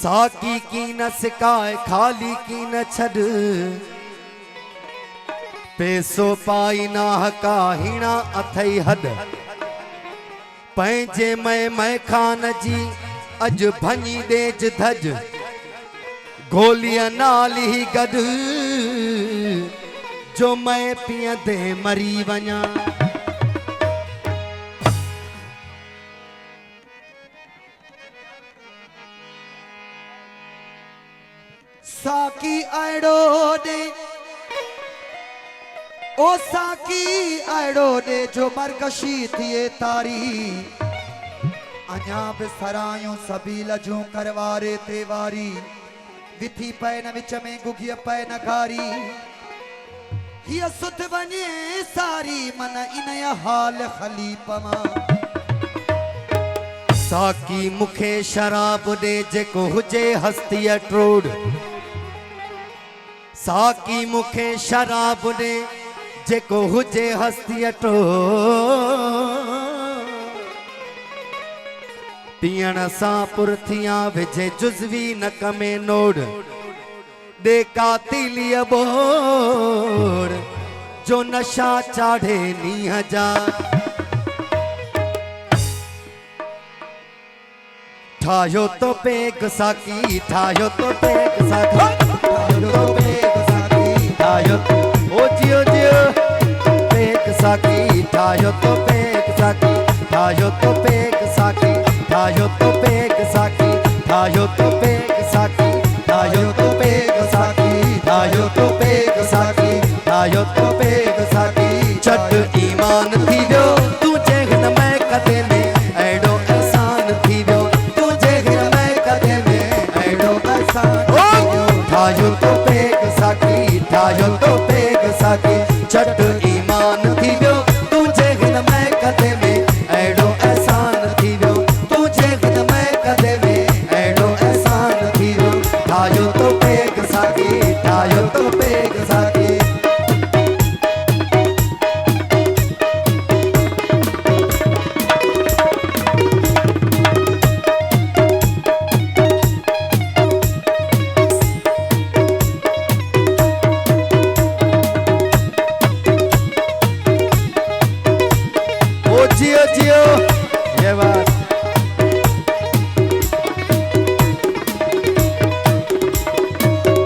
साकी की न सिकाए खाली की न छड़ पैसो पाई ना हका हिणा अथई हद पंहिंजे मैं खान जी अज भञी देज धज गोलियां नाली गड जो मैं पियंदे मरी वञा। साकी अड़ो दे ओ साकी अड़ो दे जो मरकशी थिए तारी अञा बि सरायूं सभी लजूं करवारे तेवारी विथी पै न विच में गुगिय पै न घारी हिय सुध वञे सारी मन इनया हाल खली पवा। साकी मुखे शराब दे जेको हुजे हस्तीअ ट्रोड साकी मुखे शराब दे जेको हुजे हस्तीअ ट्रोड पियण सां पुरथियां विझे जुज़वी नक में नोड दे कातिलीअ बोर जो नशा चाढ़े नीह जा। ठायो तो पेग साकी ठायो तो पेग साकी ठायो तो पेग साकी ठायो ओ जियो पेग साकी ठायो तो पेग साकी ठायो तो पेग साकी ठायो तो पेग साकी ठायो तो पेग साकी ठायो तो पेग साकी ठायो तो पेग साकी ठायो तो पेग साकी चट ईमान थी वियो तुझे हिन मैं कदे में एड़ो एहसान थी वियो तुझे हिन मैं कदे में एड़ो एहसान थी वियो। ठायो तो पेग साकी ठायो तो पेग साकी चट ईमान थी वियो तुझे हिन मैं कदे में एड़ो एहसान थी वियो तुझे हिन मैं कदे में एड़ो एहसान थी वियो। ठायो तो पेग साकी ठायो तो पेग साकी जियो जियो ये बात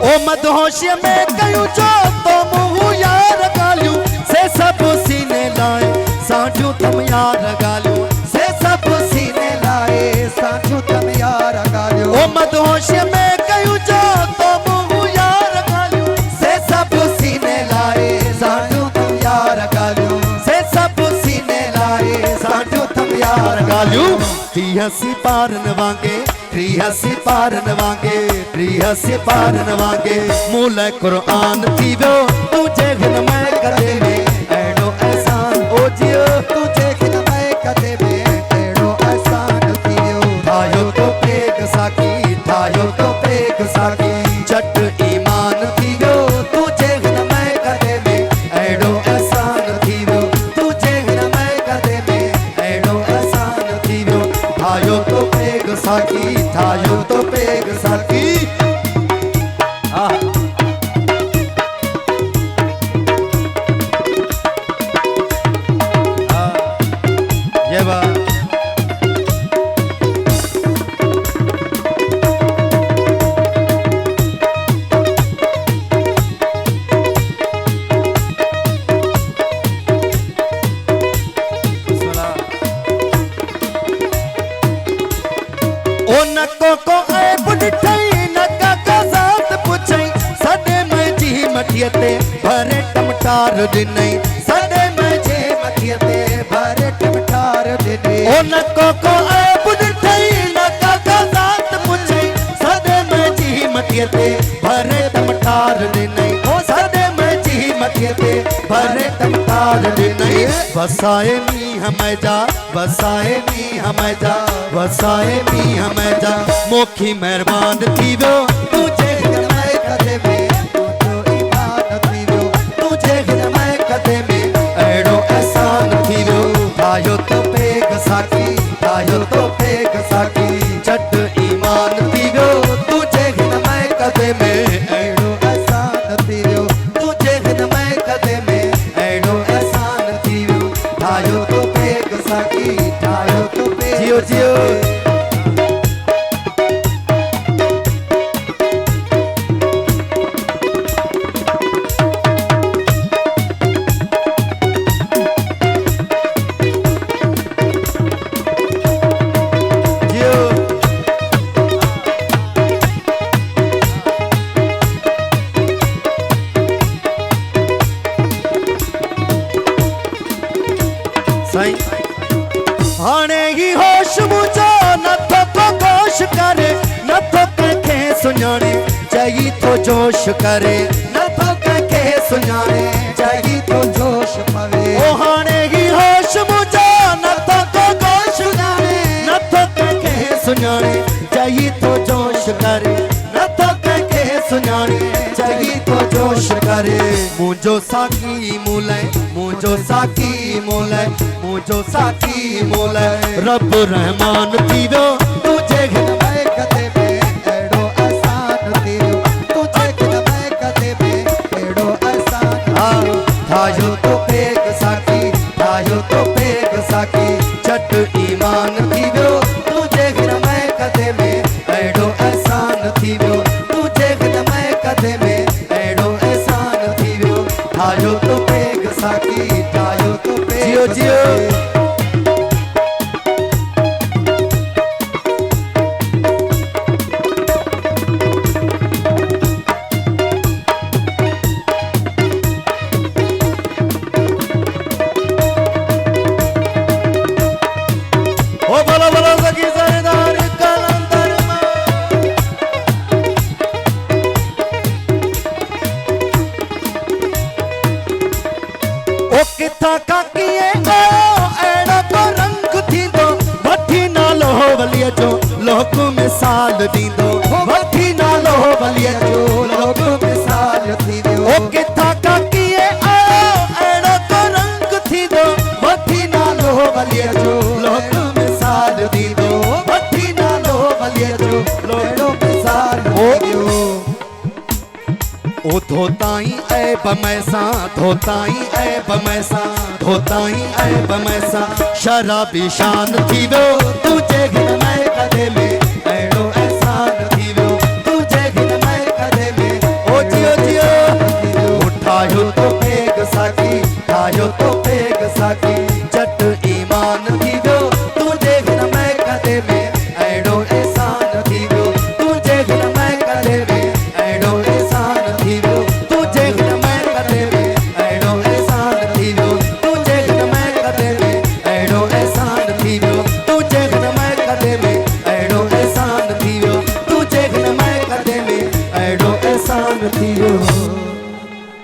ओ मदहोशी में कयूं जो तो मुँह यार गालियूं से सब सीने लाए साझू तुम यार गालियूं से सब सीने लाए साझू तुम यार गालियूं ओ मदहोशी में कयूं जो तो मुँह यार गालियूं से सब सीने लाए साझू तुम यार गालियूं से सब सीने लाए साझू तुम यार गालियूं। हसी पारन वांगे हसी पारन वांगे हसी पारन वांगे मूल कुरान थी वियो तुझे हिन मैं कदे में एड़ो एहसान ओ जियो तुझे हिन मैं कदे में एड़ो एहसान थी वियो। ठायो तो पेग साकी ठायो तो पेग साकी चट ईमान थी वियो तुझे हिन मैं कदे में एड़ो एहसान थी वियो तुझे हिन मैं कदे में एड़ो एहसान थी वियो। ठायो तो पेग साकी ठायो तो पेग साकी ये बात ओ नको को ए बुढ़ई नका का जात पुछई सदे में जी मठियते भरे टमटार दिनई सदे में जी मठियते भरे टमटार दिनई ओ नको को ए बुढ़ई नका का जात पुछई सदे में जी मठियते भरे टमटार दिनई ओ सदे में जी मठियते भरे टमटार दिनई। वसाए मी हमें जा वसाए मी हमें जा वसाए मी हमें जा मोखी मेहरबान थी वियो तुझे हिन मैं कदे में तुझो ईमान थी वियो तुझे हिन मैं कदे में एड़ो एहसान थी वियो। ठायो तो पेग साकी ठायो तो पेग साकी चट ईमान थी वियो सुञाणे चई तो जोश करे नथो कंहिंखे सुञाणे चई तो जोश पवे ओ हाणे ही होश मुंहिंजो नथो को गोश सुञाणे नथो कंहिंखे सुञाणे चई तो जोश करे नथो कंहिंखे सुञाणे चई तो जोश करे मुंहिंजो साकी मूलाए मुंहिंजो साकी मूलाए मुंहिंजो साकी मूलाए रब रहमान थी वियो तुझे घिन मैं कदे में एड़ो आसान थी वियो तुझे घिन मैं कदे में एड़ो आसान ठाहियो तो पेग साकी ठाहियो तो पेग साकी झट ईमान थी वियो तुझे घिन मैं कदे में एड़ो एहसान थी वियो तुझे घिन मैं कदे में एड़ो एहसान थी वियो ठाहियो तो पेग साकी ठाहियो तो पेग जियो जियो ओ बोलो बोलो सखी सरदार कलंदर ओ किथा काकीए ओ एड़ा को रंग थींदो वठी नालो वलिय जो लोक मिसाल दींदो वठी नालो वलिय जो लोक मिसाल थी वियो ओ किथा काकीए ओ एड़ा को रंग थींदो वठी नालो वलिय जो लोक मिसाल दींदो वठी नालो वलिय जो एड़ो मिसाल ओ थी वियो ओ धोताई ऐब मैसा धोताई ऐब मैसा धोताई ऐब मैसा शराबी शान थी वियो तुझे घिन मैं कदे में